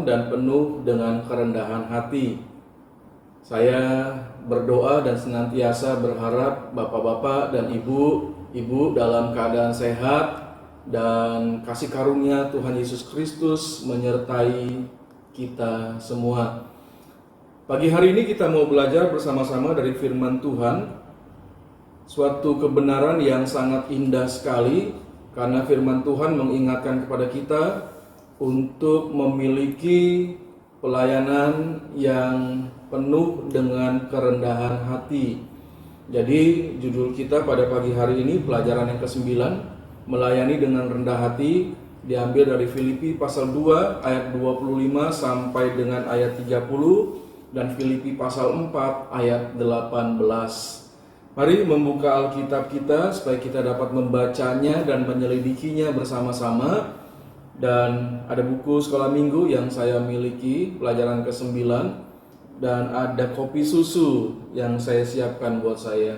Tuhan dan penuh dengan kerendahan hati. Saya berdoa dan senantiasa berharap bapak-bapak dan ibu dalam keadaan sehat dan kasih karunia Tuhan Yesus Kristus menyertai kita semua. Pagi hari ini kita mau belajar bersama-sama dari firman Tuhan, suatu kebenaran yang sangat indah sekali, karena firman Tuhan mengingatkan kepada kita untuk memiliki pelayanan yang penuh dengan kerendahan hati. Jadi judul kita pada pagi hari ini, pelajaran yang ke-9, melayani dengan rendah hati, diambil dari Filipi pasal 2 ayat 25 sampai dengan ayat 30 dan Filipi pasal 4 ayat 18. Mari membuka Alkitab kita supaya kita dapat membacanya dan menyelidikinya bersama-sama. Dan ada buku sekolah minggu yang saya miliki, pelajaran ke-9, dan ada kopi susu yang saya siapkan buat saya.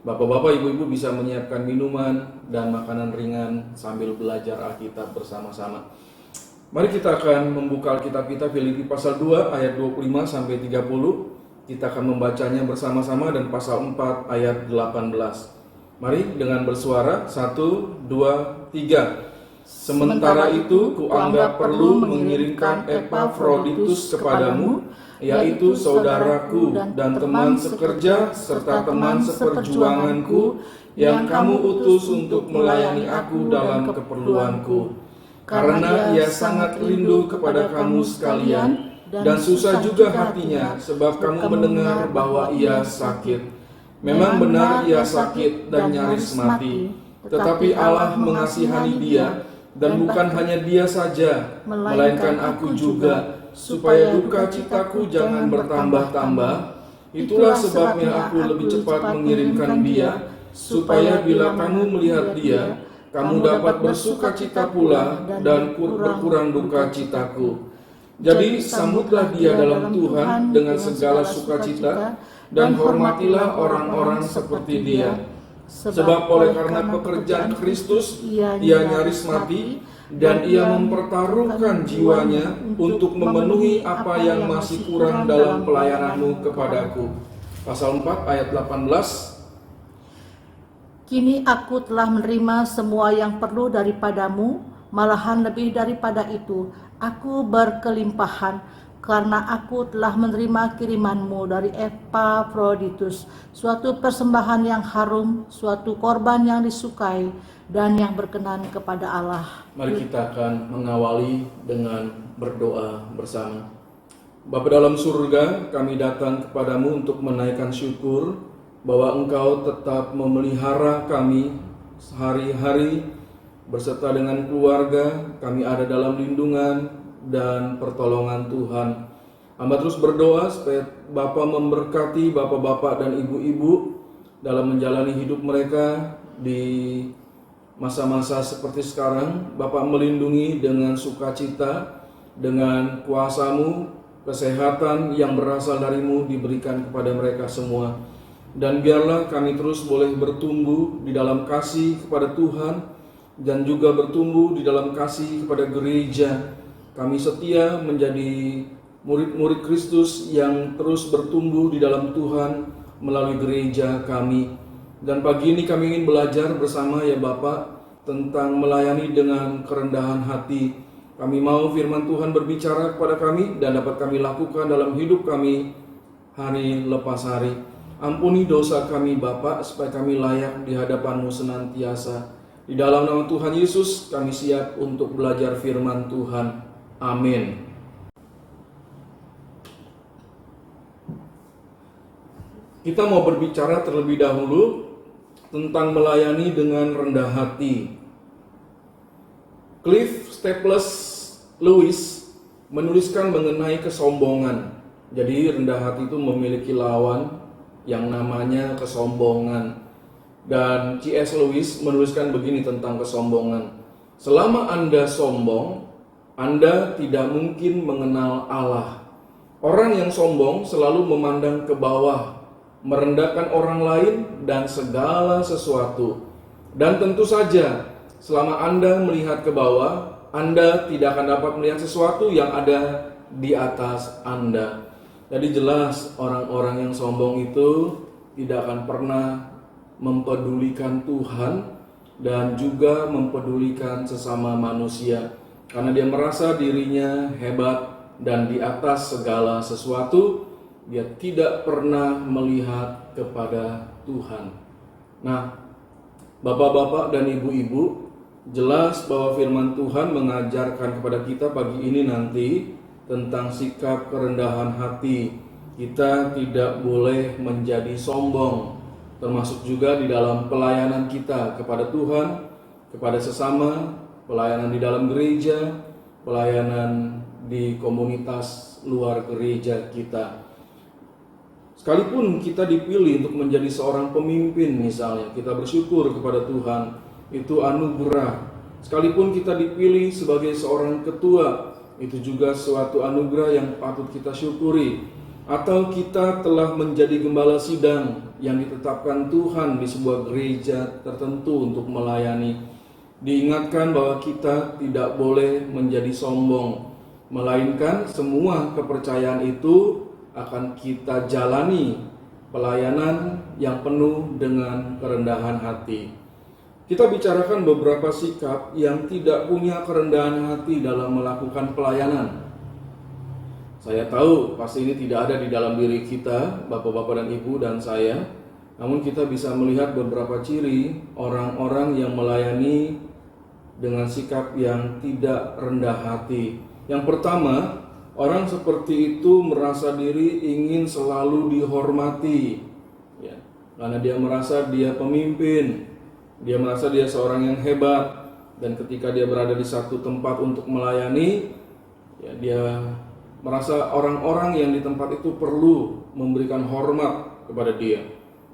Bapak-bapak, ibu-ibu bisa menyiapkan minuman dan makanan ringan sambil belajar Alkitab bersama-sama. Mari kita akan membuka Alkitab kita, Filipi pasal 2 ayat 25 sampai 30. Kita akan membacanya bersama-sama, dan pasal 4 ayat 18. Mari dengan bersuara, 1, 2, 3. Sementara itu kuanggap perlu mengirimkan Epafroditus kepadamu, yaitu saudaraku dan teman sekerja serta teman seperjuanganku, yang kamu utus untuk melayani aku dalam keperluanku. Karena ia sangat rindu kepada kamu sekalian, dan susah juga hatinya sebab kamu mendengar bahwa ia sakit. Memang benar ia sakit dan nyaris mati, tetapi Allah mengasihani dia, dan bukan hanya dia saja, melainkan aku juga, supaya duka citaku jangan bertambah-tambah. Itulah sebabnya aku lebih cepat mengirimkan dia, supaya bila kamu melihat dia, kamu dapat bersuka cita pula dan berkurang duka citaku. Jadi sambutlah dia dalam Tuhan dengan segala sukacita, dan hormatilah orang-orang seperti dia. Sebab oleh karena pekerjaan Kristus, ia nyaris mati, dan ia mempertaruhkan jiwanya untuk memenuhi apa yang masih kurang dalam pelayananmu kepadaku. Pasal 4 ayat 18. Kini aku telah menerima semua yang perlu daripadamu, malahan lebih daripada itu, aku berkelimpahan, karena aku telah menerima kirimanmu dari Epafroditus, suatu persembahan yang harum, suatu korban yang disukai dan yang berkenan kepada Allah. Mari kita akan mengawali dengan berdoa bersama. Bapa dalam surga, kami datang kepadamu untuk menaikkan syukur bahwa Engkau tetap memelihara kami sehari-hari berserta dengan keluarga. Kami ada dalam lindungan dan pertolongan Tuhan. Hamba terus berdoa supaya Bapa memberkati bapak-bapak dan ibu-ibu dalam menjalani hidup mereka di masa-masa seperti sekarang. Bapa melindungi dengan sukacita, dengan kuasa-Mu, kesehatan yang berasal dari-Mu diberikan kepada mereka semua. Dan biarlah kami terus boleh bertumbuh di dalam kasih kepada Tuhan, dan juga bertumbuh di dalam kasih kepada gereja. Kami setia menjadi murid-murid Kristus yang terus bertumbuh di dalam Tuhan melalui gereja kami. Dan pagi ini kami ingin belajar bersama ya Bapak tentang melayani dengan kerendahan hati. Kami mau firman Tuhan berbicara kepada kami dan dapat kami lakukan dalam hidup kami hari lepas hari. Ampuni dosa kami Bapak, supaya kami layak di hadapan-Mu senantiasa. Di dalam nama Tuhan Yesus kami siap untuk belajar firman Tuhan. Amin. Kita mau berbicara terlebih dahulu tentang melayani dengan rendah hati. Cliff Staples Lewis menuliskan mengenai kesombongan. Jadi rendah hati itu memiliki lawan yang namanya kesombongan. Dan C.S. Lewis menuliskan begini tentang kesombongan. Selama Anda sombong, Anda tidak mungkin mengenal Allah. Orang yang sombong selalu memandang ke bawah, merendahkan orang lain dan segala sesuatu. Dan tentu saja, selama Anda melihat ke bawah, Anda tidak akan dapat melihat sesuatu yang ada di atas Anda. Jadi jelas orang-orang yang sombong itu tidak akan pernah mempedulikan Tuhan dan juga mempedulikan sesama manusia, karena dia merasa dirinya hebat dan di atas segala sesuatu. Dia tidak pernah melihat kepada Tuhan. Nah, bapak-bapak dan ibu-ibu, jelas bahwa firman Tuhan mengajarkan kepada kita pagi ini nanti tentang sikap kerendahan hati. Kita tidak boleh menjadi sombong, termasuk juga di dalam pelayanan kita kepada Tuhan, kepada sesama, pelayanan di dalam gereja, pelayanan di komunitas luar gereja kita. Sekalipun kita dipilih untuk menjadi seorang pemimpin misalnya, kita bersyukur kepada Tuhan, itu anugerah. Sekalipun kita dipilih sebagai seorang ketua, itu juga suatu anugerah yang patut kita syukuri. Atau kita telah menjadi gembala sidang yang ditetapkan Tuhan di sebuah gereja tertentu untuk melayani. Diingatkan bahwa kita tidak boleh menjadi sombong, melainkan semua kepercayaan itu akan kita jalani pelayanan yang penuh dengan kerendahan hati. Kita bicarakan beberapa sikap yang tidak punya kerendahan hati dalam melakukan pelayanan. Saya tahu pasti ini tidak ada di dalam diri kita, bapak-bapak dan ibu dan saya. Namun kita bisa melihat beberapa ciri orang-orang yang melayani dengan sikap yang tidak rendah hati. Yang pertama, orang seperti itu merasa diri ingin selalu dihormati, ya, karena dia merasa dia pemimpin, dia merasa dia seorang yang hebat, dan ketika dia berada di satu tempat untuk melayani, ya, dia merasa orang-orang yang di tempat itu perlu memberikan hormat kepada dia.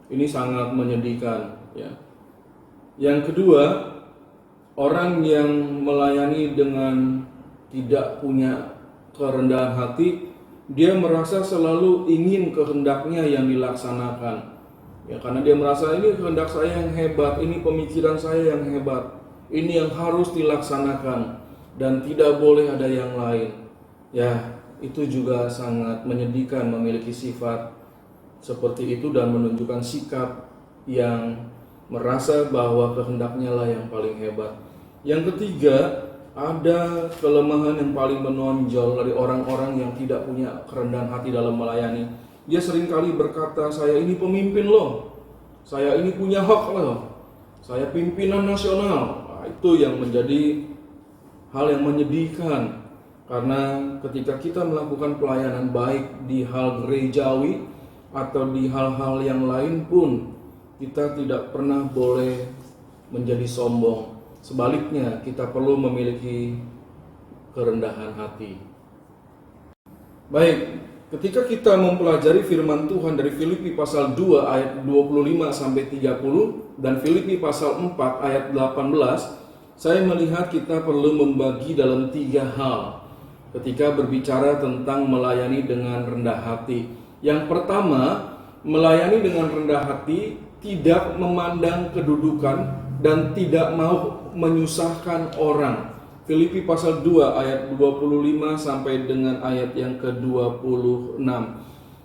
Ini sangat menyedihkan, ya. Yang kedua, orang yang melayani dengan tidak punya kerendahan hati, dia merasa selalu ingin kehendaknya yang dilaksanakan. Ya, karena dia merasa ini kehendak saya yang hebat, ini pemikiran saya yang hebat, ini yang harus dilaksanakan dan tidak boleh ada yang lain. Ya, itu juga sangat menyedihkan memiliki sifat seperti itu dan menunjukkan sikap yang merasa bahwa kehendaknya lah yang paling hebat. Yang ketiga, ada kelemahan yang paling menonjol dari orang-orang yang tidak punya kerendahan hati dalam melayani. Dia seringkali berkata, saya ini pemimpin loh, saya ini punya hak loh, saya pimpinan nasional. Nah, itu yang menjadi hal yang menyedihkan. Karena ketika kita melakukan pelayanan baik di hal gerejawi atau di hal-hal yang lain pun, kita tidak pernah boleh menjadi sombong. Sebaliknya, kita perlu memiliki kerendahan hati. Baik, ketika kita mempelajari firman Tuhan dari Filipi pasal 2 ayat 25 sampai 30 dan Filipi pasal 4 ayat 18, saya melihat kita perlu membagi dalam 3 hal ketika berbicara tentang melayani dengan rendah hati. Yang pertama, melayani dengan rendah hati tidak memandang kedudukan dan tidak mau menyusahkan orang. Filipi pasal 2 ayat 25 sampai dengan ayat yang ke-26.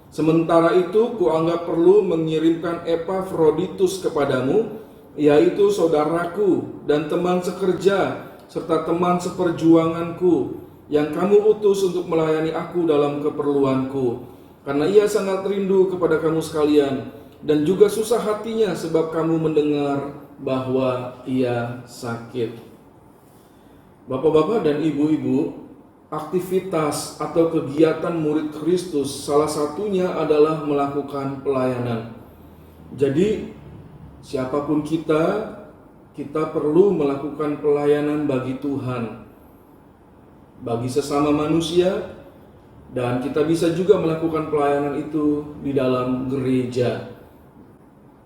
Sementara itu kuanggap perlu mengirimkan Epafroditus kepadamu, yaitu saudaraku dan teman sekerja serta teman seperjuanganku, yang kamu utus untuk melayani aku dalam keperluanku, karena ia sangat rindu kepada kamu sekalian, dan juga susah hatinya sebab kamu mendengar bahwa ia sakit. Bapak-bapak dan ibu-ibu, aktivitas atau kegiatan murid Kristus salah satunya adalah melakukan pelayanan. Jadi siapapun kita perlu melakukan pelayanan bagi Tuhan, bagi sesama manusia, dan kita bisa juga melakukan pelayanan itu di dalam gereja.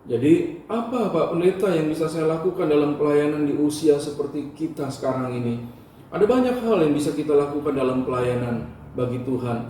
Jadi apa Pak Pendeta yang bisa saya lakukan dalam pelayanan di usia seperti kita sekarang ini? Ada banyak hal yang bisa kita lakukan dalam pelayanan bagi Tuhan.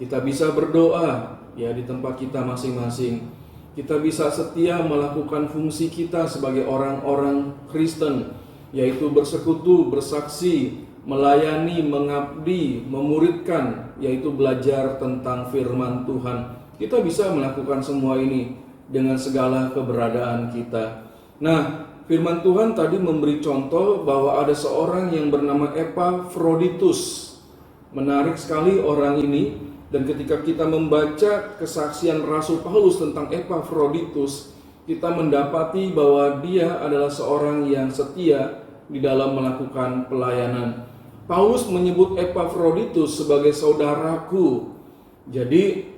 Kita bisa berdoa ya di tempat kita masing-masing. Kita bisa setia melakukan fungsi kita sebagai orang-orang Kristen, yaitu bersekutu, bersaksi, melayani, mengabdi, memuridkan, yaitu belajar tentang firman Tuhan. Kita bisa melakukan semua ini dengan segala keberadaan kita. Nah, firman Tuhan tadi memberi contoh bahwa ada seorang yang bernama Epafroditus. Menarik sekali orang ini, dan ketika kita membaca kesaksian Rasul Paulus tentang Epafroditus, kita mendapati bahwa dia adalah seorang yang setia di dalam melakukan pelayanan. Paulus menyebut Epafroditus sebagai saudaraku. Jadi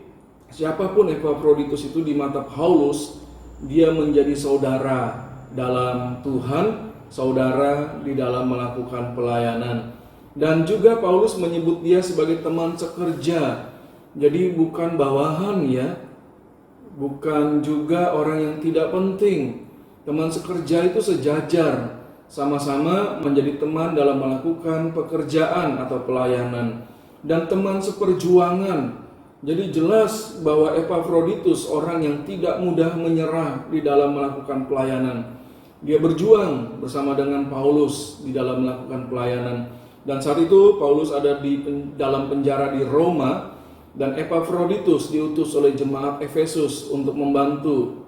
siapapun Epafroditus itu di mata Paulus, dia menjadi saudara dalam Tuhan, saudara di dalam melakukan pelayanan. Dan juga Paulus menyebut dia sebagai teman sekerja. Jadi bukan bawahan ya, bukan juga orang yang tidak penting. Teman sekerja itu sejajar, sama-sama menjadi teman dalam melakukan pekerjaan atau pelayanan. Dan teman seperjuangan. Jadi jelas bahwa Epafroditus orang yang tidak mudah menyerah di dalam melakukan pelayanan. Dia berjuang bersama dengan Paulus di dalam melakukan pelayanan. Dan saat itu Paulus ada di dalam penjara di Roma, dan Epafroditus diutus oleh jemaat Efesus untuk membantu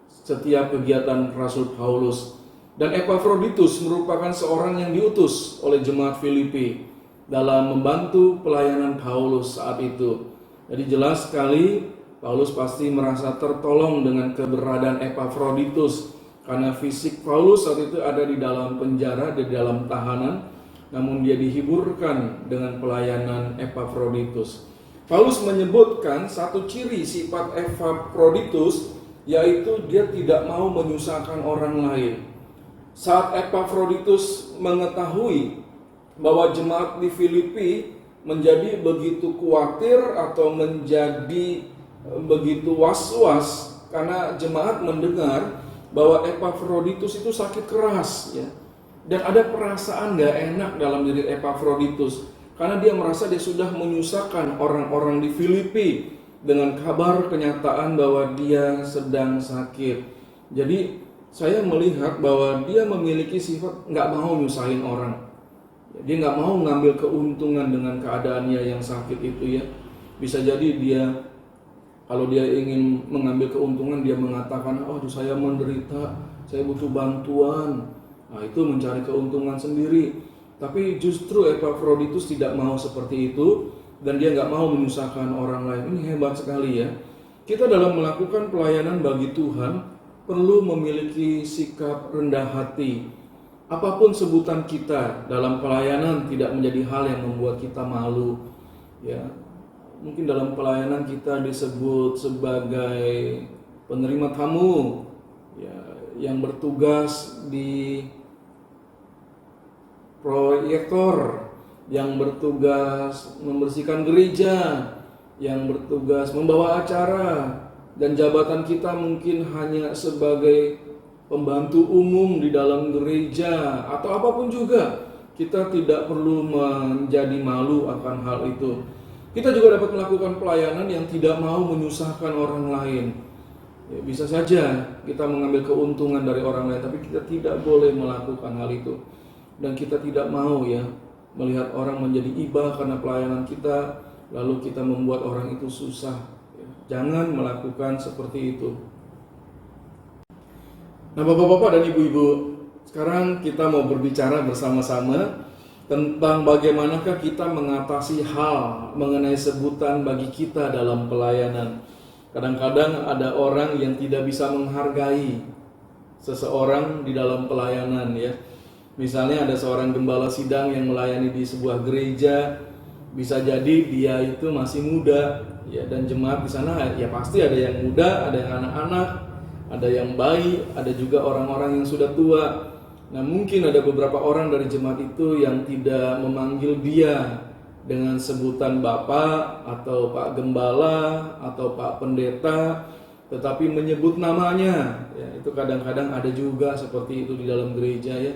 setiap kegiatan Rasul Paulus. Dan Epafroditus merupakan seorang yang diutus oleh jemaat Filipi dalam membantu pelayanan Paulus saat itu. Jadi jelas sekali Paulus pasti merasa tertolong dengan keberadaan Epafroditus, karena fisik Paulus saat itu ada di dalam penjara, di dalam tahanan, namun dia dihiburkan dengan pelayanan Epafroditus. Paulus menyebutkan satu ciri sifat Epafroditus, yaitu dia tidak mau menyusahkan orang lain. Saat Epafroditus mengetahui bahwa jemaat di Filipi menjadi begitu khawatir atau menjadi begitu was-was karena jemaat mendengar bahwa Epafroditus itu sakit keras ya. Dan ada perasaan gak enak dalam diri Epafroditus karena dia merasa dia sudah menyusahkan orang-orang di Filipi dengan kabar kenyataan bahwa dia sedang sakit. Jadi saya melihat bahwa dia memiliki sifat gak mau nyusahin orang. Dia nggak mau ngambil keuntungan dengan keadaannya yang sakit itu ya. Bisa jadi dia, kalau dia ingin mengambil keuntungan, dia mengatakan, oh saya menderita, saya butuh bantuan. Nah itu mencari keuntungan sendiri. Tapi justru Epafroditus tidak mau seperti itu, dan dia nggak mau menyusahkan orang lain. Ini hebat sekali ya. Kita dalam melakukan pelayanan bagi Tuhan perlu memiliki sikap rendah hati. Apapun sebutan kita dalam pelayanan tidak menjadi hal yang membuat kita malu. Ya, mungkin dalam pelayanan kita disebut sebagai penerima tamu, ya, yang bertugas di proyektor, yang bertugas membersihkan gereja, yang bertugas membawa acara, dan jabatan kita mungkin hanya sebagai pembantu umum di dalam gereja atau apapun juga. Kita tidak perlu menjadi malu akan hal itu. Kita juga dapat melakukan pelayanan yang tidak mau menyusahkan orang lain. Ya, bisa saja kita mengambil keuntungan dari orang lain, tapi kita tidak boleh melakukan hal itu. Dan kita tidak mau ya melihat orang menjadi iba karena pelayanan kita, lalu kita membuat orang itu susah. Ya, jangan melakukan seperti itu. Nah bapak-bapak dan ibu-ibu, sekarang kita mau berbicara bersama-sama tentang bagaimanakah kita mengatasi hal mengenai sebutan bagi kita dalam pelayanan. Kadang-kadang ada orang yang tidak bisa menghargai seseorang di dalam pelayanan ya. Misalnya ada seorang gembala sidang yang melayani di sebuah gereja, bisa jadi dia itu masih muda ya, dan jemaat di sana ya pasti ada yang muda, ada yang anak-anak, ada yang bayi, ada juga orang-orang yang sudah tua. Nah mungkin ada beberapa orang dari jemaat itu yang tidak memanggil dia dengan sebutan Bapak atau Pak Gembala atau Pak Pendeta, tetapi menyebut namanya. Ya, itu kadang-kadang ada juga seperti itu di dalam gereja ya.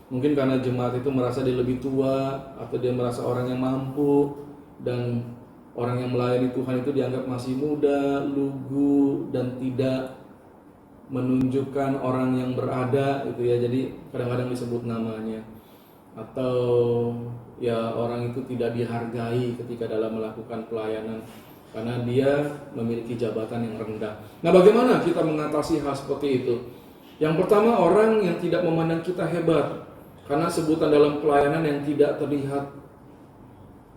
Mungkin karena jemaat itu merasa dia lebih tua, atau dia merasa orang yang mampu, dan orang yang melayani Tuhan itu dianggap masih muda, lugu, dan tidak menunjukkan orang yang berada gitu ya. Jadi kadang-kadang disebut namanya. atau ya orang itu tidak dihargai ketika dalam melakukan pelayanan karena dia memiliki jabatan yang rendah. Nah, bagaimana kita mengatasi hal seperti itu? Yang pertama, orang yang tidak memandang kita hebat karena sebutan dalam pelayanan yang tidak terlihat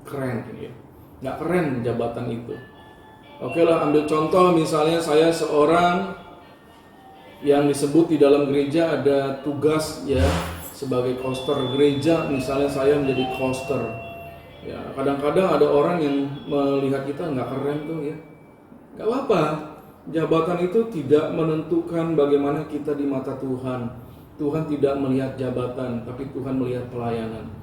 keren, ya. Nggak keren jabatan itu. Oke lah, ambil contoh misalnya saya seorang yang disebut di dalam gereja ada tugas ya sebagai koster gereja, misalnya saya menjadi koster. Ya, kadang-kadang ada orang yang melihat kita nggak keren tuh ya. Nggak apa-apa. Jabatan itu tidak menentukan bagaimana kita di mata Tuhan. Tuhan tidak melihat jabatan, tapi Tuhan melihat pelayanan.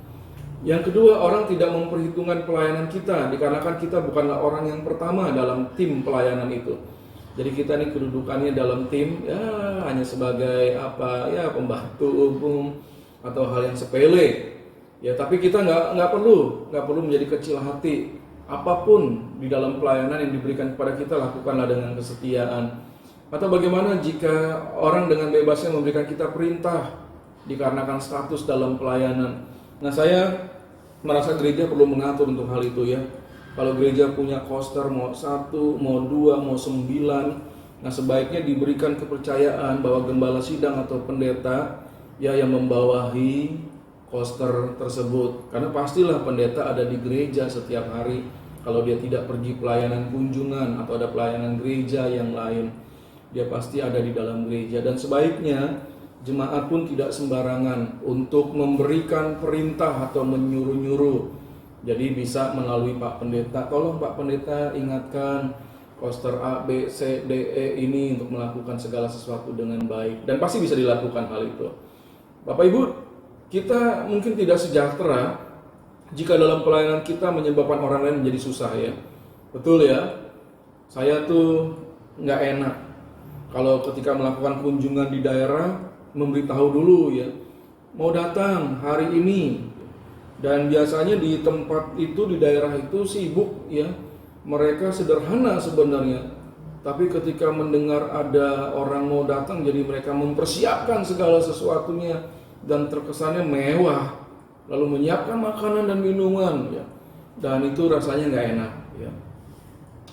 Yang kedua, orang tidak memperhitungkan pelayanan kita dikarenakan kita bukanlah orang yang pertama dalam tim pelayanan itu. Jadi kita ini kedudukannya dalam tim ya hanya sebagai apa ya pembantu umum atau hal yang sepele. Ya, tapi kita nggak perlu menjadi kecil hati. Apapun di dalam pelayanan yang diberikan kepada kita lakukanlah dengan kesetiaan. Atau bagaimana jika orang dengan bebasnya memberikan kita perintah dikarenakan status dalam pelayanan. Nah, saya merasa gereja perlu mengatur untuk hal itu ya. Kalau gereja punya koster mau 1, mau 2, mau 9, nah sebaiknya diberikan kepercayaan bahwa gembala sidang atau pendeta ya yang membawahi koster tersebut. Karena pastilah pendeta ada di gereja setiap hari. Kalau dia tidak pergi pelayanan kunjungan atau ada pelayanan gereja yang lain, dia pasti ada di dalam gereja. Dan sebaiknya jemaat pun tidak sembarangan untuk memberikan perintah atau menyuruh-nyuruh. Jadi bisa melalui Pak Pendeta, tolong Pak Pendeta ingatkan koster A, B, C, D, E ini untuk melakukan segala sesuatu dengan baik. Dan pasti bisa dilakukan hal itu. Bapak Ibu, kita mungkin tidak sejahtera jika dalam pelayanan kita menyebabkan orang lain menjadi susah ya. Betul ya, saya tuh nggak enak kalau ketika melakukan kunjungan di daerah memberitahu dulu ya mau datang hari ini, dan biasanya di tempat itu di daerah itu sibuk ya, mereka sederhana sebenarnya, tapi ketika mendengar ada orang mau datang jadi mereka mempersiapkan segala sesuatunya dan terkesannya mewah, lalu menyiapkan makanan dan minuman ya, dan itu rasanya nggak enak ya.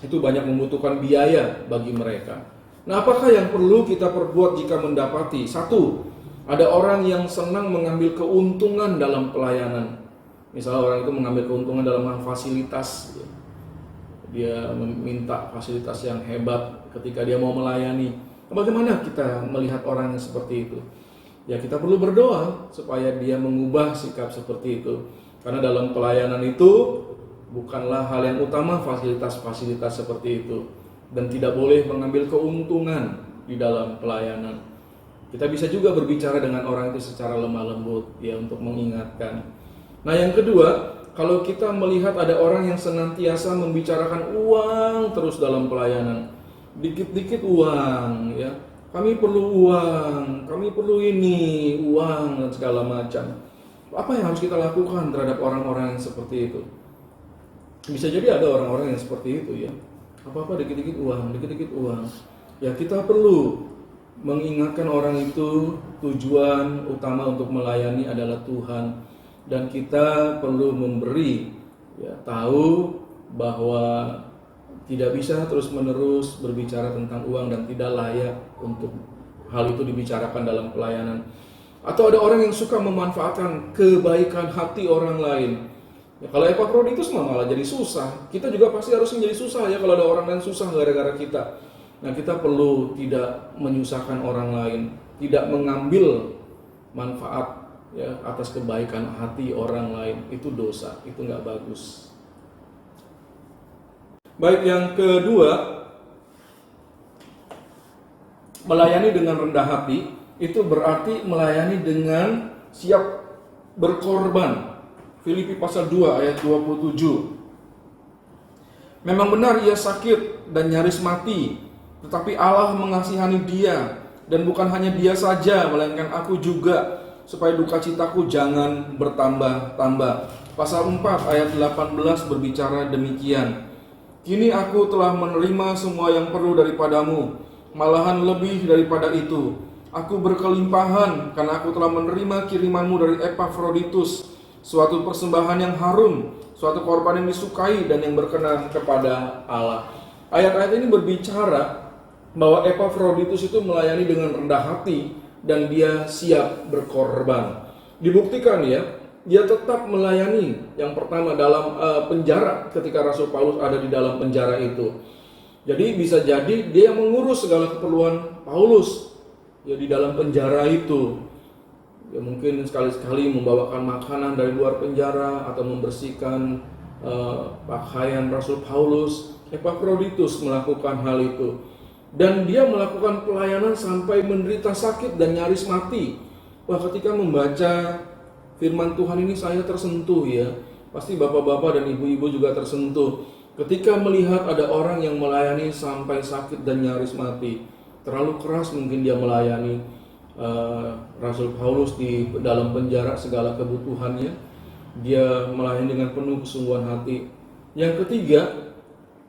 Itu banyak membutuhkan biaya bagi mereka. Nah, apakah yang perlu kita perbuat jika mendapati? 1, ada orang yang senang mengambil keuntungan dalam pelayanan. Misalnya orang itu mengambil keuntungan dalam hal fasilitas. Dia meminta fasilitas yang hebat ketika dia mau melayani. Bagaimana kita melihat orang yang seperti itu? Ya, kita perlu berdoa supaya dia mengubah sikap seperti itu. Karena dalam pelayanan itu bukanlah hal yang utama fasilitas-fasilitas seperti itu. Dan tidak boleh mengambil keuntungan di dalam pelayanan. Kita bisa juga berbicara dengan orang itu secara lemah lembut ya untuk mengingatkan. Nah, yang kedua, kalau kita melihat ada orang yang senantiasa membicarakan uang terus dalam pelayanan, dikit-dikit uang ya, kami perlu uang, kami perlu ini, uang dan segala macam. Apa yang harus kita lakukan terhadap orang-orang yang seperti itu? Bisa jadi ada orang-orang yang seperti itu ya. Apa-apa dikit-dikit uang, dikit-dikit uang. Ya, kita perlu mengingatkan orang itu tujuan utama untuk melayani adalah Tuhan, dan kita perlu memberi ya tahu bahwa tidak bisa terus-menerus berbicara tentang uang dan tidak layak untuk hal itu dibicarakan dalam pelayanan. Atau ada orang yang suka memanfaatkan kebaikan hati orang lain. Ya, kalau Epafroditus malah jadi susah. Kita juga pasti harus menjadi susah ya kalau ada orang lain susah gara-gara kita. Nah, kita perlu tidak menyusahkan orang lain, tidak mengambil manfaat ya atas kebaikan hati orang lain. Itu dosa, itu nggak bagus. Baik, yang kedua, melayani dengan rendah hati itu berarti melayani dengan siap berkorban. Filipi pasal 2 ayat 27. Memang benar ia sakit dan nyaris mati, tetapi Allah mengasihani dia, dan bukan hanya dia saja, melainkan aku juga, supaya duka citaku jangan bertambah-tambah. Pasal 4 ayat 18 berbicara demikian. Kini aku telah menerima semua yang perlu daripadamu, malahan lebih daripada itu. Aku berkelimpahan karena aku telah menerima kirimanmu dari Epafroditus, suatu persembahan yang harum, suatu korban yang disukai dan yang berkenan kepada Allah. Ayat-ayat ini berbicara bahwa Epafroditus itu melayani dengan rendah hati dan dia siap berkorban. Dibuktikan ya, dia tetap melayani yang pertama dalam penjara ketika Rasul Paulus ada di dalam penjara itu. Jadi bisa jadi dia yang mengurus segala keperluan Paulus ya di dalam penjara itu. Ya, mungkin sekali-sekali membawakan makanan dari luar penjara atau membersihkan pakaian Rasul Paulus. Epafroditus melakukan hal itu. Dan dia melakukan pelayanan sampai menderita sakit dan nyaris mati. Wah, ketika membaca firman Tuhan ini saya tersentuh ya. Pasti bapak-bapak dan ibu-ibu juga tersentuh. Ketika melihat ada orang yang melayani sampai sakit dan nyaris mati. Terlalu keras mungkin dia melayani Rasul Paulus di dalam penjara segala kebutuhannya. Dia melayani dengan penuh kesungguhan hati. Yang ketiga,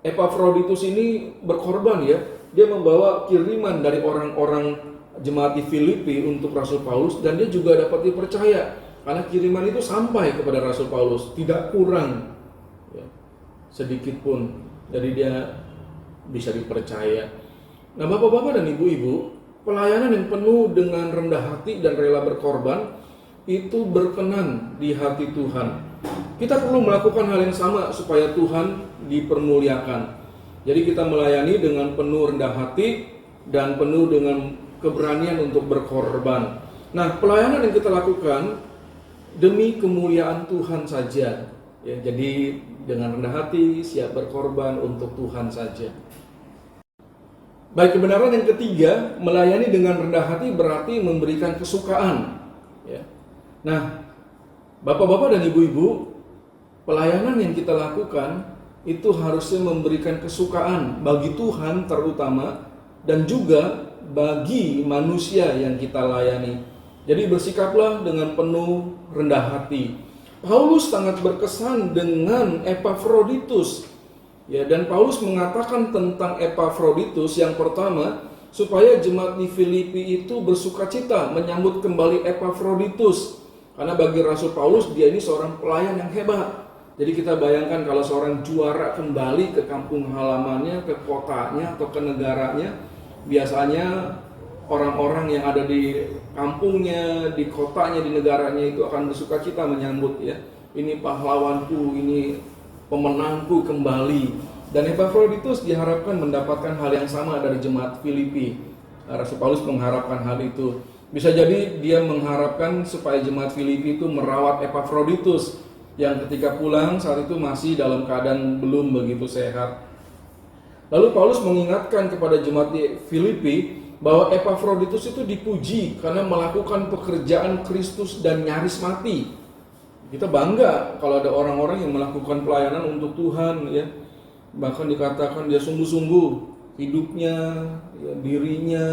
Epafroditus ini berkorban ya. Dia membawa kiriman dari orang-orang jemaat di Filipi untuk Rasul Paulus dan dia juga dapat dipercaya karena kiriman itu sampai kepada Rasul Paulus, tidak kurang ya, sedikit pun. Jadi dia bisa dipercaya. Nah, bapak-bapak dan ibu-ibu, pelayanan yang penuh dengan rendah hati dan rela berkorban itu berkenan di hati Tuhan. Kita perlu melakukan hal yang sama supaya Tuhan dipermuliakan. Jadi kita melayani dengan penuh rendah hati dan penuh dengan keberanian untuk berkorban. Nah, pelayanan yang kita lakukan demi kemuliaan Tuhan saja. Ya, jadi dengan rendah hati, siap berkorban untuk Tuhan saja. Baik, kebenaran yang ketiga, melayani dengan rendah hati berarti memberikan kesukaan. Ya. Nah, bapak-bapak dan ibu-ibu, pelayanan yang kita lakukan itu harusnya memberikan kesukaan bagi Tuhan terutama dan juga bagi manusia yang kita layani. Jadi bersikaplah dengan penuh rendah hati. Paulus sangat berkesan dengan Epafroditus. Ya, dan Paulus mengatakan tentang Epafroditus yang pertama, supaya jemaat di Filipi itu bersukacita menyambut kembali Epafroditus. Karena bagi Rasul Paulus dia ini seorang pelayan yang hebat. Jadi kita bayangkan kalau seorang juara kembali ke kampung halamannya, ke kotanya atau ke negaranya, biasanya orang-orang yang ada di kampungnya, di kotanya, di negaranya itu akan bersukacita menyambut ya. Ini pahlawanku, ini pemenangku kembali. Dan Epafroditus diharapkan mendapatkan hal yang sama dari jemaat Filipi. Rasul Paulus mengharapkan hal itu. Bisa jadi dia mengharapkan supaya jemaat Filipi itu merawat Epafroditus yang ketika pulang saat itu masih dalam keadaan belum begitu sehat. Lalu Paulus mengingatkan kepada jemaat di Filipi bahwa Epafroditus itu dipuji karena melakukan pekerjaan Kristus dan nyaris mati. Kita bangga kalau ada orang-orang yang melakukan pelayanan untuk Tuhan ya. Bahkan dikatakan dia sungguh-sungguh hidupnya, ya, dirinya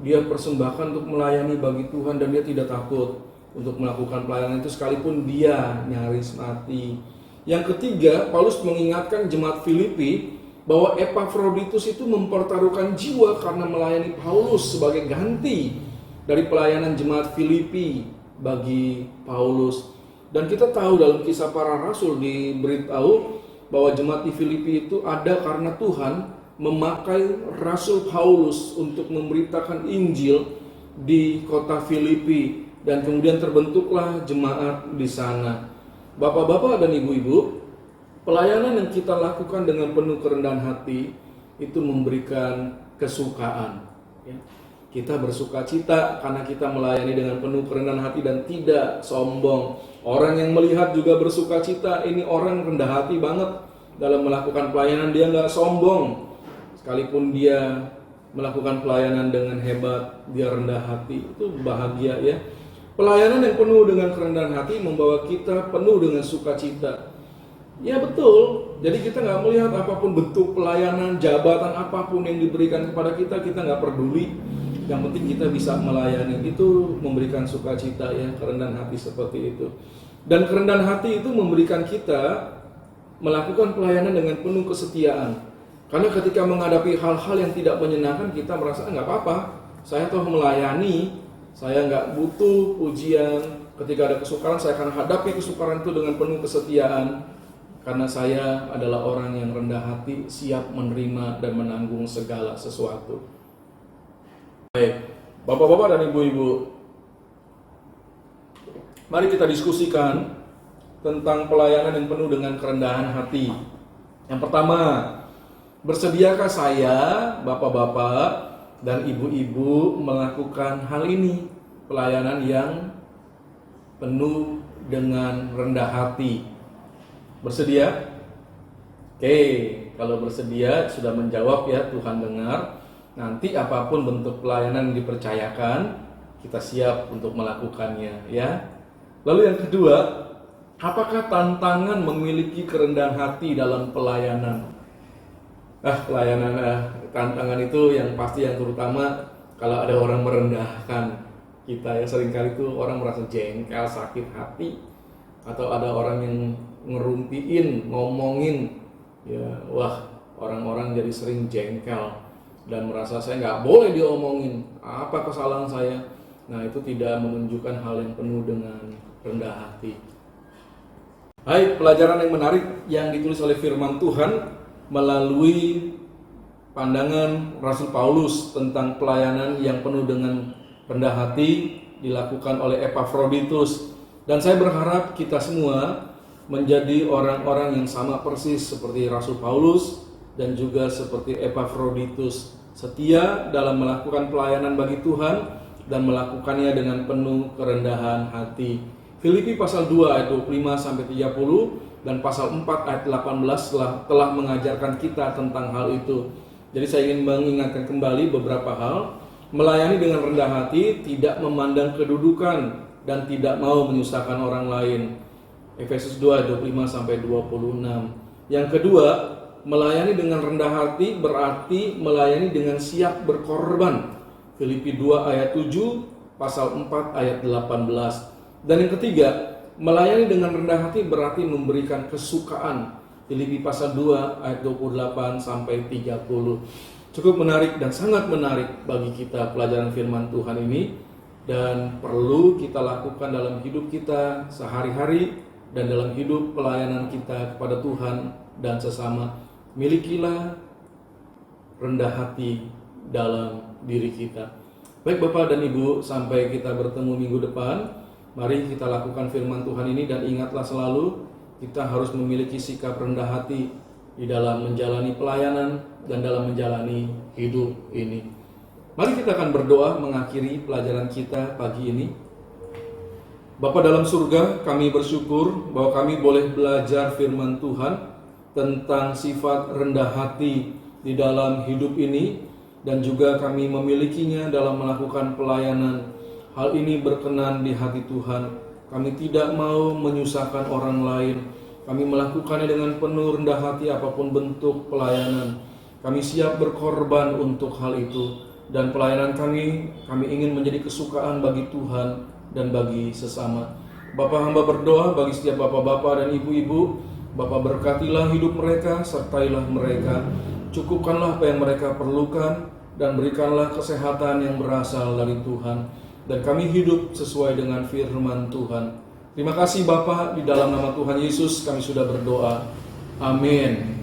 dia persembahkan untuk melayani bagi Tuhan dan dia tidak takut untuk melakukan pelayanan itu sekalipun dia nyaris mati. Yang ketiga, Paulus mengingatkan jemaat Filipi bahwa Epafroditus itu mempertaruhkan jiwa karena melayani Paulus sebagai ganti dari pelayanan jemaat Filipi bagi Paulus. Dan kita tahu dalam Kisah Para Rasul diberitahu bahwa jemaat di Filipi itu ada karena Tuhan memakai Rasul Paulus untuk memberitakan Injil di kota Filipi. Dan kemudian terbentuklah jemaat di sana. Bapak-bapak dan ibu-ibu, pelayanan yang kita lakukan dengan penuh kerendahan hati itu memberikan kesukaan. Ya. Kita bersukacita karena kita melayani dengan penuh kerendahan hati dan tidak sombong. Orang yang melihat juga bersukacita, ini orang rendah hati banget dalam melakukan pelayanan, dia nggak sombong. Sekalipun dia melakukan pelayanan dengan hebat, dia rendah hati, itu bahagia ya. Pelayanan yang penuh dengan kerendahan hati membawa kita penuh dengan sukacita. Ya betul, jadi kita nggak melihat apapun bentuk pelayanan, jabatan apapun yang diberikan kepada kita nggak peduli. Yang penting kita bisa melayani, itu memberikan sukacita ya, kerendahan hati seperti itu. Dan kerendahan hati itu memberikan kita melakukan pelayanan dengan penuh kesetiaan. Karena ketika menghadapi hal-hal yang tidak menyenangkan, kita merasa nggak apa-apa, saya toh melayani, Saya nggak butuh pujian. Ketika ada kesukaran, saya akan hadapi kesukaran itu dengan penuh kesetiaan. Karena saya adalah orang yang rendah hati, siap menerima dan menanggung segala sesuatu. Baik, Bapak-bapak dan Ibu-ibu, mari kita diskusikan tentang pelayanan yang penuh dengan kerendahan hati. Yang pertama, bersediakah saya, Bapak-bapak dan Ibu-ibu, melakukan hal ini? Pelayanan yang penuh dengan rendah hati. Bersedia? Oke, kalau bersedia sudah menjawab ya, Tuhan dengar. Nanti apapun bentuk pelayanan yang dipercayakan, kita siap untuk melakukannya ya. Lalu yang kedua, apakah tantangan memiliki kerendahan hati dalam pelayanan? Tantangan itu yang pasti, yang terutama kalau ada orang merendahkan kita ya. Seringkali itu orang merasa jengkel, sakit hati, atau ada orang yang ngerumpiin, ngomongin ya, wah, orang-orang jadi sering jengkel dan merasa saya nggak boleh diomongin, apa kesalahan saya. Nah, itu tidak menunjukkan hal yang penuh dengan rendah hati. Baik, pelajaran yang menarik yang ditulis oleh firman Tuhan melalui pandangan Rasul Paulus tentang pelayanan yang penuh dengan rendah hati dilakukan oleh Epafroditus. Dan saya berharap kita semua menjadi orang-orang yang sama persis seperti Rasul Paulus dan juga seperti Epafroditus, setia dalam melakukan pelayanan bagi Tuhan dan melakukannya dengan penuh kerendahan hati. Filipi pasal 2 ayat 25 sampai 30 dan pasal 4 ayat 18 telah mengajarkan kita tentang hal itu. Jadi saya ingin mengingatkan kembali beberapa hal. Melayani dengan rendah hati, tidak memandang kedudukan dan tidak mau menyusahkan orang lain. Efesus 2 ayat 25 sampai 26. Yang kedua, melayani dengan rendah hati berarti melayani dengan siap berkorban. Filipi 2 ayat 7, pasal 4 ayat 18. Dan yang ketiga, melayani dengan rendah hati berarti memberikan kesukaan. Filipi pasal 2 ayat 28 sampai 30. Cukup menarik dan sangat menarik bagi kita pelajaran firman Tuhan ini, dan perlu kita lakukan dalam hidup kita sehari-hari dan dalam hidup pelayanan kita kepada Tuhan dan sesama. Milikilah rendah hati dalam diri kita. Baik Bapak dan Ibu, sampai kita bertemu minggu depan, mari kita lakukan firman Tuhan ini, dan ingatlah selalu kita harus memiliki sikap rendah hati di dalam menjalani pelayanan dan dalam menjalani hidup ini. Mari kita akan berdoa mengakhiri pelajaran kita pagi ini. Bapa dalam surga, kami bersyukur bahwa kami boleh belajar firman Tuhan tentang sifat rendah hati di dalam hidup ini, dan juga kami memilikinya dalam melakukan pelayanan. Hal ini berkenan di hati Tuhan. Kami tidak mau menyusahkan orang lain. Kami melakukannya dengan penuh rendah hati apapun bentuk pelayanan. Kami siap berkorban untuk hal itu. Dan pelayanan kami ingin menjadi kesukaan bagi Tuhan dan bagi sesama. Bapa, hamba berdoa bagi setiap bapak-bapak dan ibu-ibu. Bapa, berkatilah hidup mereka, sertailah mereka. Cukupkanlah apa yang mereka perlukan, dan berikanlah kesehatan yang berasal dari Tuhan. Dan kami hidup sesuai dengan firman Tuhan. Terima kasih Bapa, di dalam nama Tuhan Yesus kami sudah berdoa. Amin.